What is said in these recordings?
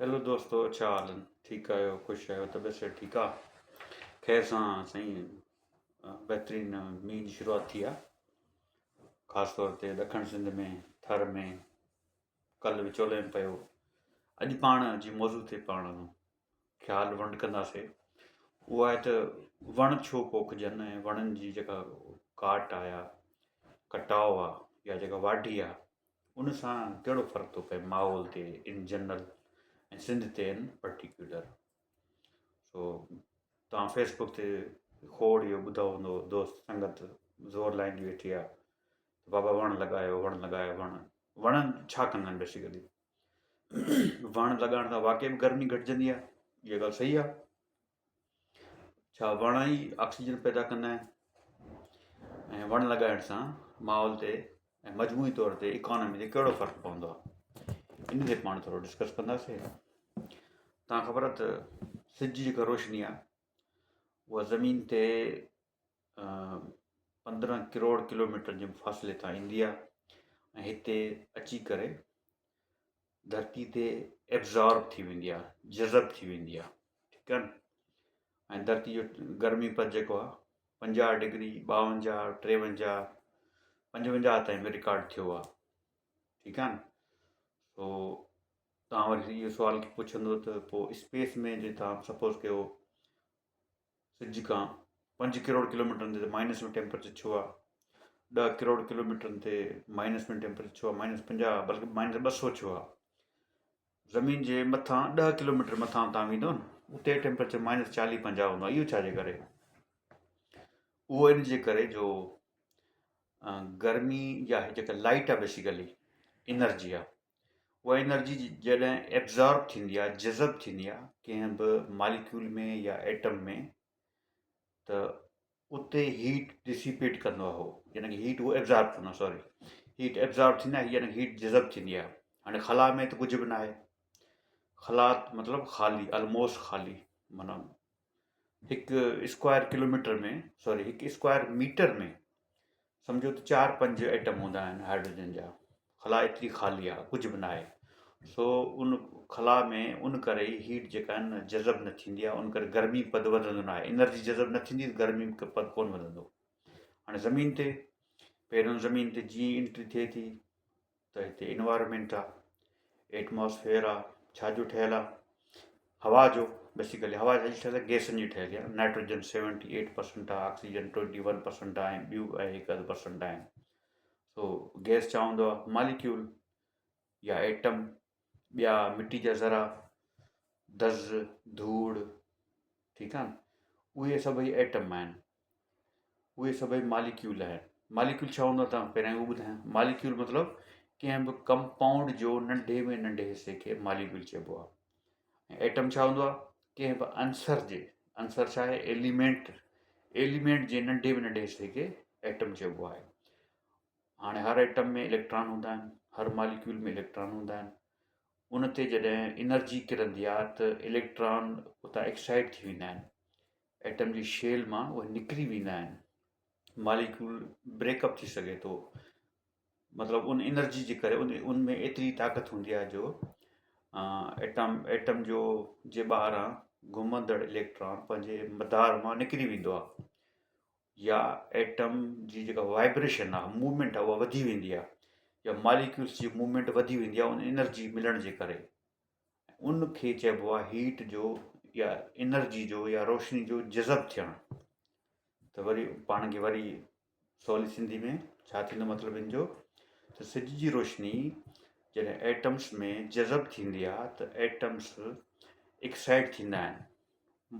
Hello दोस्तो, छा हाल आहिनि? ठीकु आहियो? ख़ुशि आहियो? तबियत सिहत ठीकु आहे? ख़ैर सां साईं, बहितरीनु मींहं जी शुरूआति थी आहे। ख़ासि तौर ते ॾखण सिंध में, थर में, कल्ह विचोले में पियो। अॼु पाण जी मौज़ू ते पाण ख़्यालु वंड कंदासीं। उहा आहे त वण छो पोखजनि ऐं वणनि जी जेका काट आहे या कटाव आहे या जेका वाढी आहे उन सां कहिड़ो फ़र्क़ु थो पए माहौल ते इन जनरल ऐं सिंध ते इन पर्टिकुलर। सो तव्हां फेसबुक ते खोड़ इहो ॿुधो हूंदो, दोस्त संगत ज़ोर लाईंदी वेठी आहे, बाबा वण लॻायो, वण लॻायो, वणनि छा कंदा आहिनि बेसिकली? वण लॻाइण सां वाक़ई में गर्मी घटिजंदी आहे, इहा ॻाल्हि सही आहे। छा वण ई ऑक्सीजन पैदा कंदा आहिनि ऐं वण लॻाइण सां माहौल ते ऐं मजमूई तौर ते इकॉनमी ते कहिड़ो फ़र्क़ु पवंदो आहे, इन ते पाण थोरो डिस्कस कंदासीं। तव्हां ख़बर आहे त सिज जी जेका रोशनी आहे उहा ज़मीन ते 15 करोड़ किलोमीटर जे फ़ासिले तां ईंदी आहे ऐं हिते अची करे धरती ते एब्ज़ॉर्ब थी वेंदी आहे, जज़ब थी वेंदी आहे, ठीकु आहे न। ऐं धरती जो गर्मीपद जेको आहे 50 डिग्री, 52, 53, 55 ताईं बि रिकॉर्ड थियो आहे, ठीकु आहे न। सो तव्हां वरी इहो सुवाल पुछंदो त पोइ स्पेस में जे तव्हां सपोज़ कयो सिज खां 5 करोड़ किलोमीटरनि ते माइनस में टेम्परेचर छो आहे, 10 करोड़ किलोमीटरनि ते माइनस में टेम्परेचर छो आहे, -50 बल्कि -200 छो आहे। ज़मीन जे मथां 10 किलोमीटर मथां तव्हां वेंदो न, उते टेम्परेचर -40-50 हूंदो आहे। इहो छाजे करे? उहो इन जे करे जो गर्मी या जेका लाइट आहे बेसिकली एनर्जी आहे, उहा एनर्जी जॾहिं एब्ज़ॉर्ब थींदी आहे, जज़ब थींदी आहे कंहिं बि मालिक्यूल में या एटम में, त उते हीट डिसिपेट कंदो आहे उहो, यानी कि हीट उहो एब्ज़ॉर्ब कंदो आहे, सॉरी, हीट एब्ज़ॉर्ब थींदी आहे यानी हीट जज़ब थींदी आहे। हाणे ख़ला में त कुझु बि न आहे, ख़ला मतिलबु ख़ाली, ऑलमोस्ट ख़ाली, माना हिकु स्क्वायर किलोमीटर में, सॉरी, हिकु स्क्वायर मीटर में सम्झो त 4-5 एटम हूंदा आहिनि हाइड्रोजन जा। ख़ला एतिरी ख़ाली आहे, कुझु बि न आहे। सो उन ख़ला में उन करे ई हीट जेका आहे न जज़ब न थींदी आहे, उन करे गर्मी पद वधंदो न आहे। एनर्जी जज़ब न थींदी त गर्मी पद कोन वधंदो। हाणे ज़मीन ते, पहिरियों ज़मीन ते जीअं एंट्री थिए थी त हिते इन्वायरमेंट आहे, एटमॉस्फेयर आहे, छाजो ठहियलु आहे? हवा जो। बेसिकली हवा जी ठहियलु आहे, गैसनि जी ठहियलु आहे। नाइट्रोजन 78% आहे, ऑक्सीजन 21% आहे, ॿियूं ऐं 1% आहिनि। सो गैस छा हूंदो आहे? मालिक्यूल या एटम, ॿिया मिटी जा ज़रा, दज़, धूड़, ठीकु आहे न, उहे सभई एटम आहिनि, उहे सभई मालिक्यूल आहिनि। मालिक्यूल छा हूंदो आहे तव्हां पहिरियों उहो ॿुधायां। मालिक्यूल मतिलबु कंहिं बि कंपाउंड जो नंढे में नंढे हिसे खे मालिक्यूल चइबो आहे। ऐं एटम छा हूंदो आहे? कंहिं बि अंसर जे, अंसर छा आहे? एलिमेंट, एलिमेंट जे नंढे में नंढे हिसे खे एटम चइबो आहे। हाणे हर एटम में इलेक्ट्रॉन हूंदा आहिनि, हर मालिक्यूल में इलेक्ट्रॉन हूंदा आहिनि। उन ते जॾहिं एनर्जी किरंदी आहे त इलेक्ट्रॉन उतां एक्साइट थी वेंदा आहिनि, एटम जी शेल मां उहे निकिरी वेंदा आहिनि, मालिक्यूल ब्रेकअप थी सघे थो। मतिलबु उन एनर्जी जे करे उन में एतिरी ताक़त हूंदी आहे जो एटम जो जे ॿाहिरां घुमंदड़ इलेक्ट्रॉन पंहिंजे मदार मां निकिरी वेंदो आहे, या एटम जी जेका वाइब्रेशन आहे, मूवमेंट आहे, उहा वधी वेंदी आहे, या मालिक्यूल्स जी मूवमेंट वधी वेंदी आहे उन एनर्जी मिलण जे करे। उन खे चइबो आहे हीट जो या एनर्जी जो या रोशनी जो जज़ब थियणु। त वरी पाण खे वरी सवली सिंधी में छा थींदो मतिलबु इन जो? त सिज जी रोशनी जॾहिं एटम्स में जज़ब थींदी आहे त एटम्स एक्साइट थींदा आहिनि,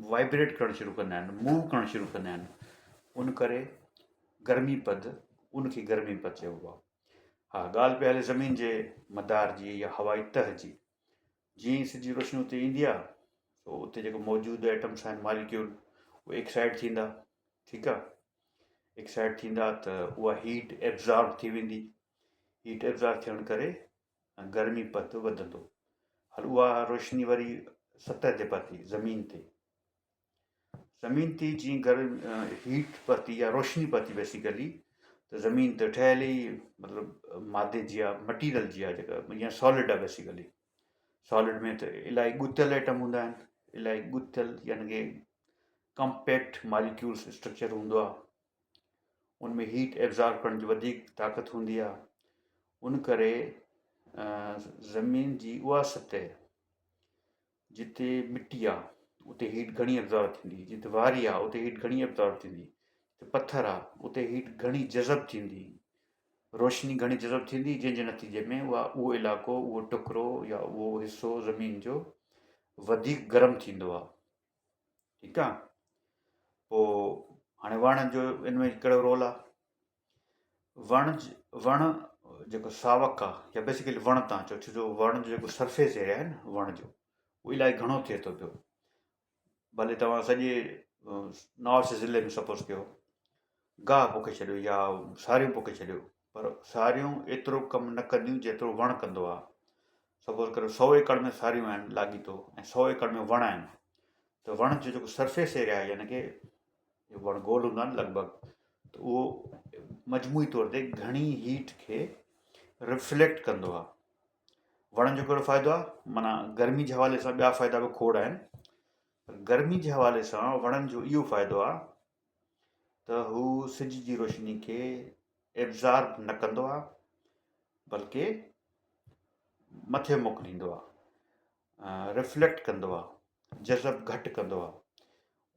वाइब्रेट करणु शुरू कंदा आहिनि, मूव करणु शुरू कंदा आहिनि। उन करे गर्मी पद, उनखे गर्मी पद चइबो आहे। हा, ॻाल्हि पिया हले ज़मीन जे मदार जी या हवाई तह जी। जीअं ई सिज जी रोशनी उते ईंदी आहे त उते जेको मौजूदु एटम्स आहिनि, मालिक्यूल, उहे एक्साइट थींदा, ठीकु आहे। एक्साइट थींदा त उहा हीट एब्ज़ॉर्ब थी वेंदी, हीट एब्ज़ॉर्ब थियण करे गर्मी पद वधंदो। हल उहा रोशनी वरी सतह ते पहुती, ज़मीन ते, ज़मीन ते जीअं हीट पहुती या रोशनी पहुती बेसिकली, त ज़मीन त ठहियल ई मतिलबु मादे जी आहे, मटीरियल जी आहे, जेका या सॉलिड आहे बेसिकली। सॉलिड में त इलाही ॻुथियल एटम हूंदा आहिनि, इलाही ॻुथियल यानी कि कम्पैक्ट मॉलिक्यूल्स स्ट्रक्चर हूंदो आहे। उनमें हीट एब्ज़ॉर्ब करण जी वधीक ताक़त हूंदी आहे। उन करे ज़मीन जी उहा सतह जिते मिटी आहे उते हीट घणी एब्ज़ॉर्ब थींदी, जिते वारी आहे उते हीट घणी एब्ज़ॉर्ब थींदी, जिते पथर आहे उते हीट घणी जज़ब थींदी, रोशनी घणी जज़ब थींदी, जंहिंजे नतीजे में उहो इलाइक़ो, उहो टुकड़ो या उहो हिसो ज़मीन जो वधीक गरम थींदो आहे। ठीकु आहे। पोइ हाणे वण जो इन में कहिड़ो रोल आहे? वण जेको सावक आहे या बेसिकली वण तव्हां चओ, छो जो वण जो जेको सरफेस एरिया आहे न वण जो उहो इलाही घणो थिए थो पियो। भले तव्हां सॼे नॉर्थ ज़िले में सपोज़ कयो गाहु पोखे छॾियो या सारियूं पोखे छॾियो, पर सारियूं एतिरो कमु न कंदियूं जेतिरो वण कंदो आहे। सपोज़ करो 100 एकड़ में सारियूं आहिनि लाॻीतो ऐं 100 एकड़ में वण आहिनि, त वण जो जेको सरफेस एरिया आहे यानी कि वण गोल हूंदो आहे न लॻभॻि, त उहो मजमूई तौर ते घणी हीट खे रिफ्लेक्ट कंदो आहे। वणनि जो कहिड़ो फ़ाइदो आहे? माना गर्मी जे हवाले सां ॿिया फ़ाइदा बि खोड़ आहिनि। गर्मी जे हवाले सां वणनि जो इहो फ़ाइदो आहे त हू सिज जी रोशनी खे एब्ज़ॉर्ब न कंदो आहे, बल्कि मथे मोकिलींदो आहे, रिफ्लेक्ट कंदो आहे, जज़ब घटि कंदो आहे।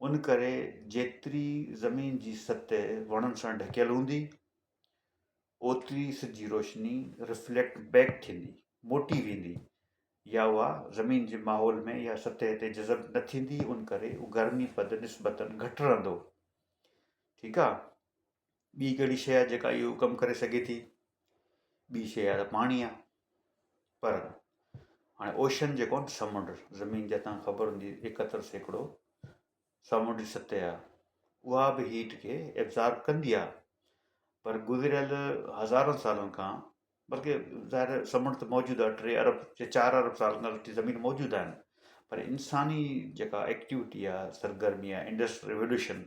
उन करे जेतिरी ज़मीन जी सतह वणनि सां ढकियल हूंदी ओतिरी सिज जी रोशनी रिफ्लेक्ट बैक थींदी, मोटी वेंदी, या उहा ज़मीन जे माहौल में या सतह ते जज़ब न थींदी। उन करे उहो गर्मी पद निस्बतन घटि रहंदो। ठीकु आहे। ॿी कहिड़ी शइ आहे जेका इहो कमु करे सघे थी? ॿी शइ आहे त पाणी आहे। पर हाणे ओशन जेको आहे न समुंड, ज़मीन जे तव्हां ख़बर हूंदी 71% समुंड जी सतह आहे, उहा बि हीट खे एब्ज़ॉर्ब कंदी आहे। पर गुज़िरियल हज़ारनि सालनि खां, बल्कि ज़ाहिर समुंड त मौजूदु आहे, 3 अरब या 4 अरब साल खां ज़मीन मौजूदु आहिनि, पर इंसानी जेका एक्टिविटी आहे, सरगर्मी आहे, इंडस्ट्रियल रिवोल्यूशन,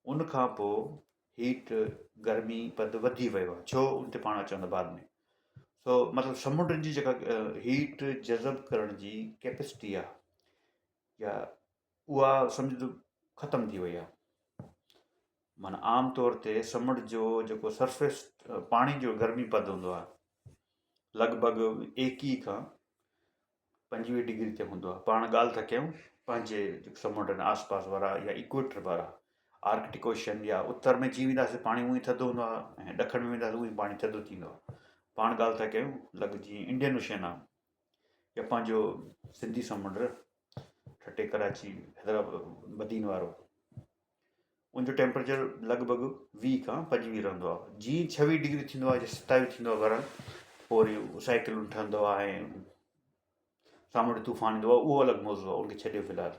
उन खां पोइ हीट गर्मी पद वधी वियो आहे। छो? उन ते पाण अचंदा बाद में। सो मतिलबु समुंड जी जेका हीट जज़ब करण जी कैपेसिटी आहे या उहा सम्झो ख़तमु थी वई आहे। माना आम तौर ते समुंड जो जेको सरफेस पाणी जो गर्मी पद हूंदो आहे लॻभॻि 21 खां 25 डिग्री ते हूंदो आहे। पाण ॻाल्हि था कयूं पंहिंजे समुंड आसपास वारा या इक्वेटर वारा, आर्कटिक ओशन या उत्तर में अची वेंदासीं पाणी उहो ई थधो हूंदो आहे, ऐं ॾखण में वेंदासीं उहो ई पाणी थधो थींदो आहे। पाण ॻाल्हि था कयूं लॻ जीअं इंडियन ओशन आहे या पंहिंजो सिंधी समुंड, ठटे कराची हैदराबाद मदीन वारो, उनजो टेम्परेचर लॻभॻि 20 खां 25 रहंदो आहे। जीअं 26 डिग्री थींदो आहे या 27 थींदो आहे बरल, पोइ वरी साइकिलूं ठहंदो आहे ऐं सामुंडी तूफ़ान ईंदो आहे, उहो अलॻि मौज़ू आहे, उनखे छॾियो फ़िलहालु।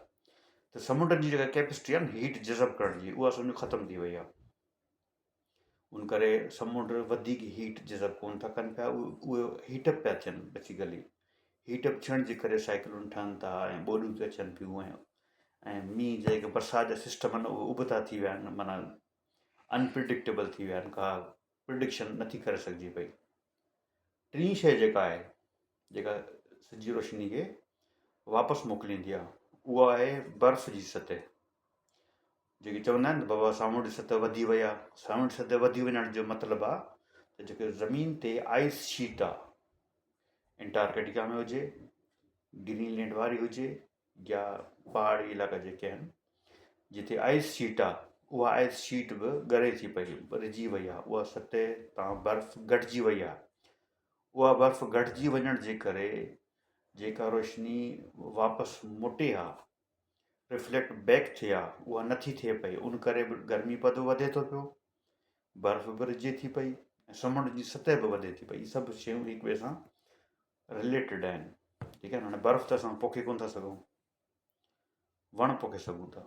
त समुंड जी जेका कैपेसिटी आहे न हीट जज़ब करण जी, उहा सम्झो ख़तमु थी वई आहे। उन करे समुंड वधीक हीट जज़ब कोन था कनि पिया, उहे हीटअप पिया थियनि बेसिकली। हीटअप थियण जे करे साइकिलूं ठहनि था ऐं ॿोॾियूं थियूं अचनि पियूं, ऐं मींहं जेके बरसाति जा सिस्टम आहिनि उहे उबता थी विया आहिनि, माना अनप्रिडिक्टेबल थी विया आहिनि, का प्रिडिक्शन नथी करे सघिजे पई। टी शइ जेका आहे जेका सिज जी रोशनी खे वापसि मोकिलींदी आहे, उहा आहे बर्फ़ जी सतह। जेकी चवंदा आहिनि बाबा सामुंड जी सतह वधी वई आहे, सामुंड जी सतह वधी वञण जो मतिलबु आहे त जेके ज़मीन ते आइस शीट आहे, एंटार्कटिका में हुजे, ग्रीनलैंड वारी हुजे, या पहाड़ी इलाइक़ा जेके आहिनि जिते आइस शीट आहे, उहा आइस शीट बि ॻरे थी पई, रिजी वई आहे, उहा सतह तां बर्फ़ घटिजी वई आहे। उहा बर्फ़ घटिजी वञण जे करे जेका रोशनी वापसि मोटे आहे, रिफ्लेक्ट बैक थिए आहे, उहा नथी थिए पई। उन करे बि गर्मी पद वधे थो पियो, बर्फ़ बि रिजे थी पई, ऐं समुंड जी सतह बि वधे थी पई। इहे सभु शयूं हिक ॿिए सां रिलेटेड आहिनि। ठीकु आहे। हाणे बर्फ़ त असां पोखे कोन था सघूं, वण पोखे सघूं था,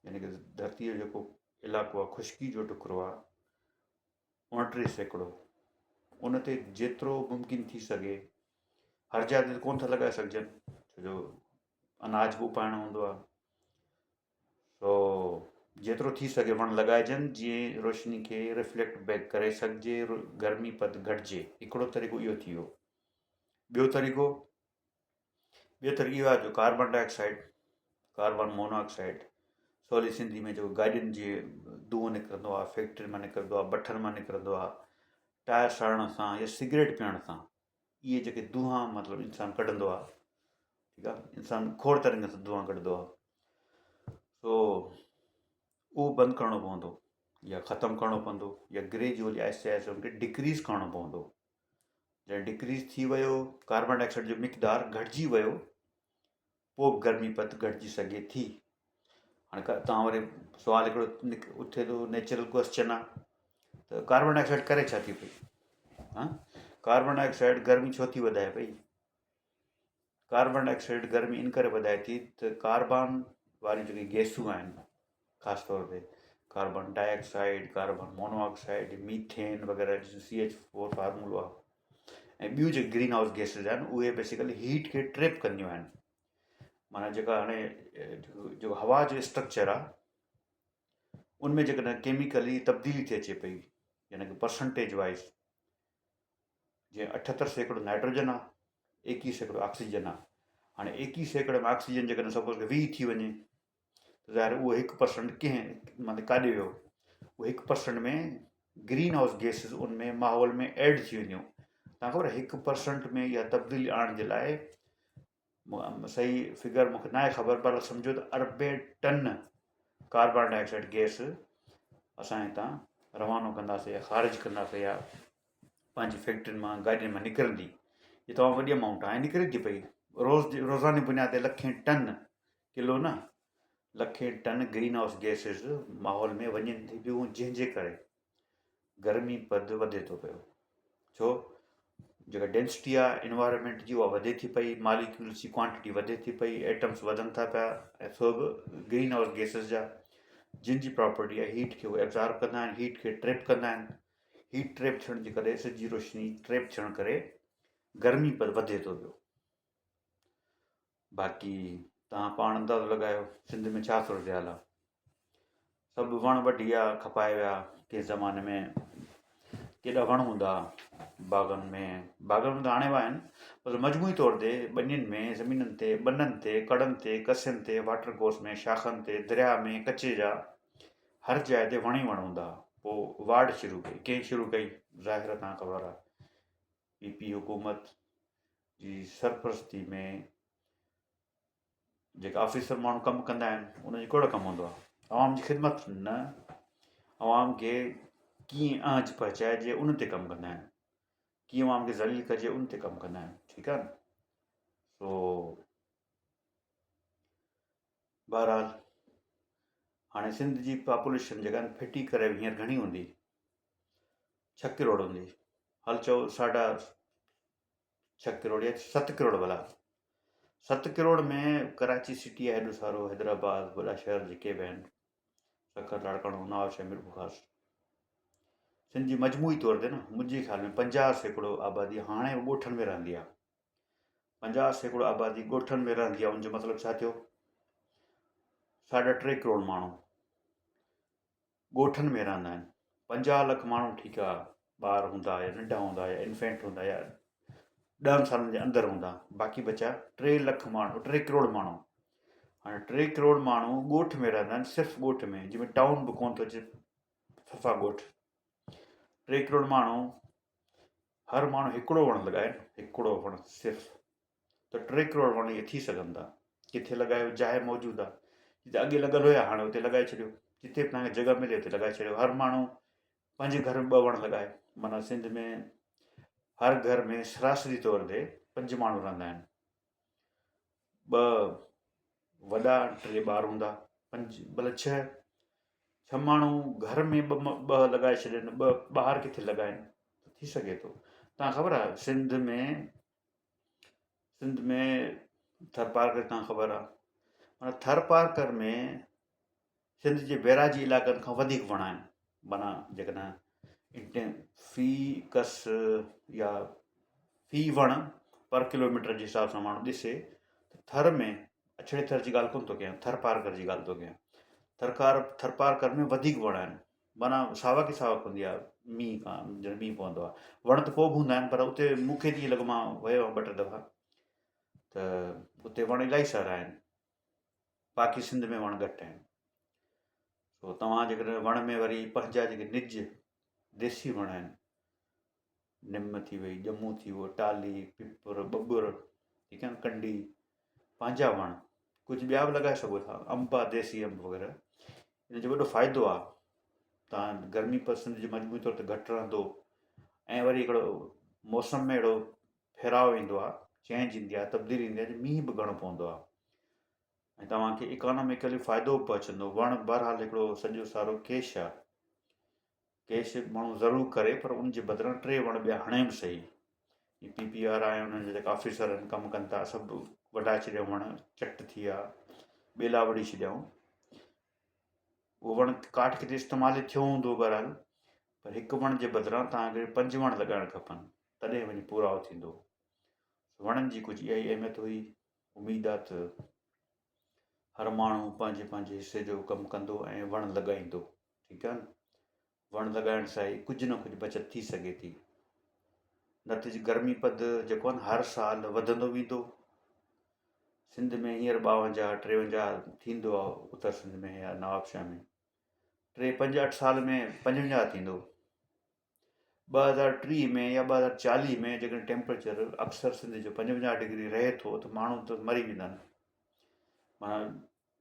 यानी कि धरतीअ जो जेको इलाइक़ो आहे, खुश्की जो टुकड़ो आहे 29%, उन ते जेतिरो मुमकिन थी सघे, हर जाइ ते कोन था लॻाए सघजनि, छो जो अनाज बि उपाइणो हूंदो आहे। सो जेतिरो थी सघे वण लॻाइजनि, जीअं रोशनी खे रिफ्लेक्ट बैक करे सघिजे, गर्मी पद घटिजे। हिकिड़ो तरीक़ो इहो थी वियो। ॿियो तरीक़ो ॿियो त इहो आहे जो कार्बन डाइऑक्साइड, कार्बन मोनोऑक्साइड सवली सिंधी में जेको गाॾियुनि जे धुओं निकिरंदो आहे, फैक्ट्री मां निकिरंदो आहे, भठनि मां निकिरंदो आहे, टायर सड़ण सां या सिगरेट पीअण सां, इहे जेके धुआं मतिलबु इंसानु कढंदो आहे, ठीकु आहे, इंसानु खोड़ तरीक़े सां धुआं कढंदो आहे, सो उहो बंदि करिणो पवंदो या ख़तमु करिणो पवंदो या ग्रेजुअली आहिस्ते आहिस्ते हुनखे डिक्रीज़ करिणो पवंदो। जॾहिं डिक्रीज़ थी वियो, कार्बन डाइऑक्साइड जो मिक़दारु घटिजी वियो, पोइ गर्मीपद घटिजी सघे थी। हाणे तव्हां वरी सुवालु हिकिड़ो उथे थो, नेचुरल क्वेश्चन आहे, त कार्बन डाइऑक्साइड करे छा थी पई? हा, कार्बन डाइऑक्साइड गर्मी छो थी वधाए पई? कार्बन डाइऑक्साइड गर्मी इन करे वधाए थी त कार्बन वारी जेकी गैसूं आहिनि, ख़ासि तौर ते carbon dioxide, carbon monoxide, methane वग़ैरह, CH4 फार्मूलो आहे, ऐं ॿियूं जेके ग्रीन हाउस गैसिस आहिनि उहे बेसिकली हीट खे ट्रैप कंदियूं आहिनि। माना जेका हाणे जेको हवा जो स्ट्रक्चर आहे उनमें जेकॾहिं केमिकली तब्दीली थी अचे पई, यानी कि परसेंटेज वाइज़, जीअं 78% नाइट्रोजन आहे, 21% ऑक्सीजन आहे। हाणे 21% में ऑक्सीजन जेकॾहिं सपोज़ 20 थी वञे त ज़ाहिर उहो 1% कंहिं माना काॾे वियो, उहो 1% में ग्रीन हाउस गैसिस उनमें माहौल में ऐड थी वेंदियूं। तव्हां ख़बर 1% में इहा तब्दीली आणण जे लाइ, सही फिगर मूंखे न आहे ख़बर, पर सम्झो त अरबे टन कार्बन डाइऑक्साइड गैस असां हितां रवानो कंदासीं या ख़ारिज कंदासीं या पंहिंजी फैक्ट्रियुनि मां गाॾियुनि मां निकिरंदी। इहा तमामु वॾी अमाउंट आहे, ऐं निकिरे थी पई रोज़ानी बुनियाद ते लखें टन, किलो न, लखें टन ग्रीन हाउस गैसिस माहौल में वञनि थी पियूं, जंहिंजे करे गर्मी पद वधे थो पियो। छो? जेका डेंसिटी आहे इन्वायरमेंट जी उहा वधे थी पई, मालिक्यूल्स जी क्वांटिटी वधे थी पई, एटम्स वधनि था पिया, ऐं सो बि ग्रीन हाउस गैसिस जा, जिन जी प्रॉपर्टी आहे हीट खे उहे एब्ज़ॉर्ब कंदा आहिनि, हीट खे ट्रैप कंदा आहिनि। हीट ट्रैप थियण जे करे, सिज जी रोशनी ट्रैप थियण करे गर्मी पद वधे थो पियो। बाक़ी तव्हां पाण अंदाज़ो लॻायो सिंध में छा सूरत हाल आहे। सभु वण वढी विया, खपाए विया। कंहिं ज़माने में केॾा वण हूंदा बाग़नि में त हाणे विया आहिनि, पर मजमूई तौर ते ॿनियुनि में, ज़मीननि ते, ॿननि ते, कड़नि ते, कसियुनि ते, वाटर कोर्स में, शाखनि ते, दरिया में, कचे जा, हर जाइ ते वण ई वण हूंदा। पोइ वार्ड शुरू कई, कंहिं शुरू कई? ज़ाहिर तव्हां ख़बर आहे PP हुकूमत जी सरपरस्ती में जेका ऑफिसर माण्हू कमु कंदा आहिनि, उनजो कहिड़ो कमु हूंदो आहे? आवाम जी ख़िदमत न, आवाम खे कीअं आंच पहुचाइजे उन ते कमु कंदा आहिनि, कीअं आवाम खे ज़लील कजे उन ते कमु कंदा आहिनि, ठीकु आहे न। सो बहरहाल हाणे सिंध जी पॉपुलेशन जेका फिटी करे हींअर घणी हूंदी? 6 करोड़ हूंदी, हल चओ 6.5 करोड़ या 7 करोड़ भला। 7 करोड़ में कराची सिटी आहे, हेॾो सारो, हैदराबाद, वॾा शहर जेके बि आहिनि, सखर, लाड़काणो, नवाबशहर, मीरपुर, सिंध जी मजमूई तौर ते न, मुंहिंजे ख़्याल में 50% आबादी हाणे ॻोठनि में रहंदी आहे। 50% आबादी ॻोठनि में रहंदी आहे, उनजो मतिलबु छा थियो? 3.5 करोड़ माण्हू ॻोठनि में रहंदा आहिनि। 50 लख माण्हू ठीकु आहे, ॿार हूंदा या नंढा हूंदा या इन्फेंट हूंदा या 10 सालनि जे अंदरि हूंदा, बाक़ी बचा 3 लख माण्हू, 3 करोड़ माण्हू। हाणे 3 करोड़ माण्हू ॻोठ में रहंदा आहिनि, सिर्फ़ु ॻोठ में, जंहिंमें टाउन बि कोन थो अचे, सफ़ा ॻोठ। 3 करोड़ माण्हू, हर माण्हू हिकिड़ो वणु लॻाए, हिकिड़ो वणु सिर्फ़ु, त 3 करोड़ वण इहे थी सघनि था। किथे लॻायो? जाइ मौजूदु आहे, जिते अॻे लॻल हुया हाणे उते लॻाए छॾियो, जिते बि तव्हांखे जॻह मिले उते लॻाए छॾियो। हर माण्हू पंहिंजे घर में 2 वण लॻाए, माना सिंध में हर घर में सरासरी तौर ते 5 माण्हू रहंदा आहिनि। 2 वॾा, 3 ॿार हूंदा, 5 भले 6 माण्हू घर में 2 लॻाए छॾनि, 2 ॿाहिरि किथे लॻाइनि, थी सघे थो। तव्हां ख़बर आहे सिंध में थरपारकर, तव्हां ख़बर आहे, माना थरपारकर में सिंध जे बैराजी इलाइक़नि खां वधीक वण आहिनि। माना जेकॾहिं फी कस या फी वण पर किलोमीटर जे हिसाब सां माण्हू ॾिसे त थर में, अछड़े थर जी ॻाल्हि कोन थो कयां, थरपारकर जी ॻाल्हि थो कयां, थरपारकर में वधीक वण आहिनि। माना सावक ई सावक हूंदी आहे, मींहं खां जॾहिं मींहुं पवंदो आहे। वण त पोइ बि हूंदा आहिनि, पर उते मूंखे त ईअं लॻो, मां वियो आहियां 2-3 दफ़ा, त उते वण इलाही सारा आहिनि, बाक़ी सिंध में वण घटि आहिनि। सो तव्हां जेकॾहिं वण में वरी पंहिंजा जेके निज देसी वण आहिनि, निम थी वई, ॼमूं थी वियो, टाली, पिपर, बबुर, ठीकु आहे न, कंडी, पंहिंजा वण, कुझु ॿिया बि लॻाए सघो था, अंब आहे, देसी अंब वग़ैरह। इन जो वॾो फ़ाइदो आहे, तव्हां गर्मी पसंदि जी मजबूरी तौर ते घटि रहंदो, ऐं वरी हिकिड़ो मौसम में अहिड़ो फेराव ईंदो आहे, चेंज ईंदी आहे, तब्दीली ईंदी आहे, मींहुं बि घणो पवंदो आहे, ऐं तव्हांखे इकोनॉमिकली फ़ाइदो बि पहुचंदो। वण बहरहाल हिकिड़ो सॼो सारो कैश आहे, कैश माण्हू ज़रूरु करे, पर उनजे बदिरां 3 वण ॿिया हणे बि सही। PPR आहे, उन्हनि जा जेका ऑफिसर आहिनि, कमु कनि था, सभु वढाए छॾियऊं वण, चट थी विया, ॿेला वड़ी छॾियऊं। उहो वण काठ खे त इस्तेमालु थियो हूंदो बहरहाल, पर हिकु वण जे बदिरां तव्हांखे 5 वण लॻाइणु खपनि, तॾहिं वञी पूराओ थींदो। वणनि जी कुझु इहा ई अहमियत हुई। उमेदु आहे त हर माण्हू पंहिंजे पंहिंजे हिसे जो कमु कंदो ऐं वण लॻाईंदो, ठीकु आहे न। वण लॻाइण सां ई कुझु न कुझु बचति थी सघे थी। नतीजे गर्मी पद जेको आहे न, हर साल वधंदो वेंदो। सिंध में हींअर 52, 53 थींदो आहे, उत्तर सिंध में या नवाबशाह में 3, 5, 8 साल में 55 थींदो। 2030 में या 2040 में जेकॾहिं टेम्परेचर अक्सर सिंध जो 55 डिग्री रहे थो, त माण्हू त मरी वेंदा आहिनि। माना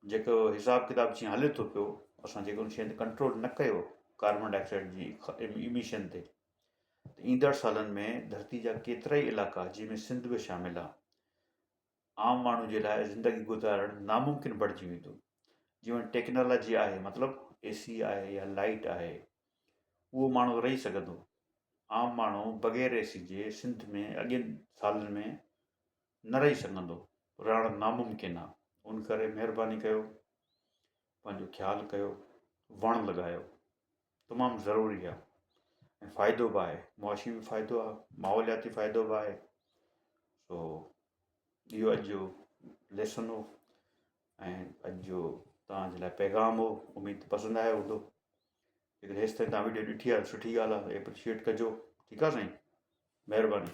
जेको हिसाबु किताबु जीअं हले थो पियो, असां जेको उन शइ ते कंट्रोल न कयो, कार्बन डाइऑक्साइड जी इमिशन ते, त ईंदड़ सालनि में धरती जा केतिरा ई इलाइक़ा, जंहिंमें सिंध बि शामिलु आहे, आम माण्हू जे लाइ ज़िंदगी गुज़ारणु नामुमकिन बणिजी वेंदो। जीअं टेक्नोलॉजी आहे, मतिलबु AC आहे या लाइट आहे, उहो माण्हू रही सघंदो। आम माण्हू बग़ैर AC जे सिंध में अॻियनि सालनि में न रही सघंदो, रहणु नामुमकिन आहे। उन करे महिरबानी कयो, पंहिंजो ख़्यालु कयो, वण लॻायो, तमामु ज़रूरी आहे, ऐं फ़ाइदो बि आहे, मुआशी बि फ़ाइदो आहे, माहौलियाती फ़ाइदो बि आहे। सो इहो अॼु जो लेसन हो, ऐं अॼु जो तव्हांजे लाइ पैगाम हो। उमेदु पसंदि आयो हूंदो। जेकॾहिं हेसिताईं तव्हां वीडियो ॾिठी आहे, सुठी ॻाल्हि आहे, एप्रिशिएट कजो, ठीकु आहे साईं, महिरबानी।